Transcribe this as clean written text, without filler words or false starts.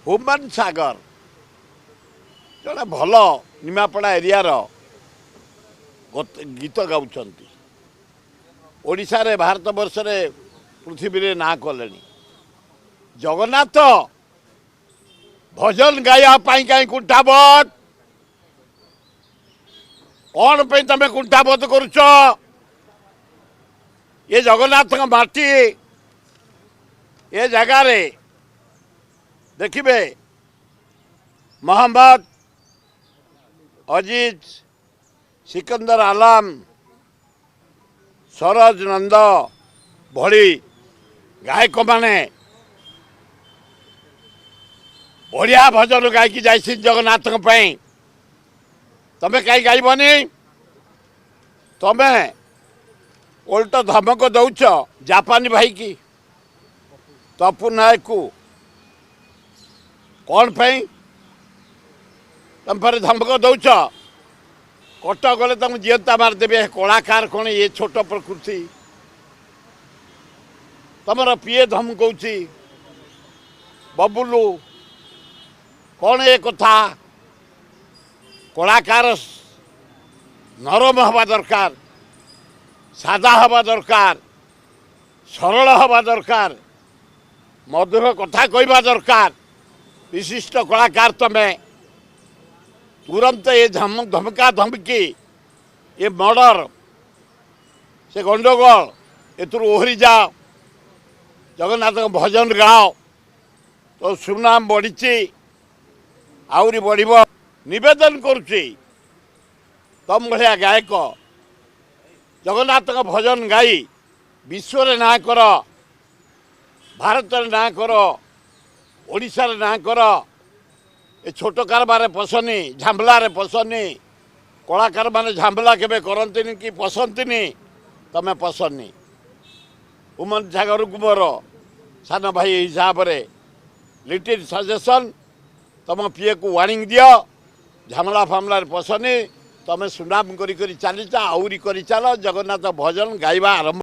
हुमान सागर जड़े भल निमापड़ा एरियार गीत गाँच ओडिशा रे भारत वर्ष रे पृथ्वी रे ना कले जगन्नाथ भजन गाया कहीं कुंठाबोध कौन पे तमें कुंठाबोध करुच ये जगन्नाथ माटी ये जगार देखिए मोहम्मद अजीज सिकंदर आलम सरोज नंद भली गायक माने बढ़िया भजन गायकी जाइए जगन्नाथ तमें कहीं गायबनी तमें उल्ट धमक दौच जापानी भाई की तपु नायक को कौन पाई तुम फिर धमक दौच कट गले तुम जीवता मारदेवे कलाकार कौन ये छोट प्रकृति तुमर पीए धमकौची बबुलू कौन ये कथा कलाकार नरम हवा दरकार सादा हवा दरकार सरल हवा दरकार मधुर कथा कहवा दरकार विशिष्ट कलाकार तमें तुरंत ये धमका धमकी ये मर्डर से गंडगोल एतु ओहरी जाओ जगन्नाथ भजन गाओ तो सुनाम बढ़ी आहरी बढ़ निवेदन करुच्ची तम भाया गायक जगन्नाथ भजन गाई विश्व ना कर भारत ना कर ओडिशा ना कर ए छोट कारबार पसनी झांबलारे पसनी कलाकार माने झांबला केबे करंतिनी कि पसंतिनी तमे पसंदनी उमन सागर कुमार सान भाई हिसाब रे लिटिल सजेशन तम पीए को वार्निंग दियो झामला फामला पसनी तमें सुनाम करी चली आहरी कर चल जगन्नाथ भजन गाइबा आरंभ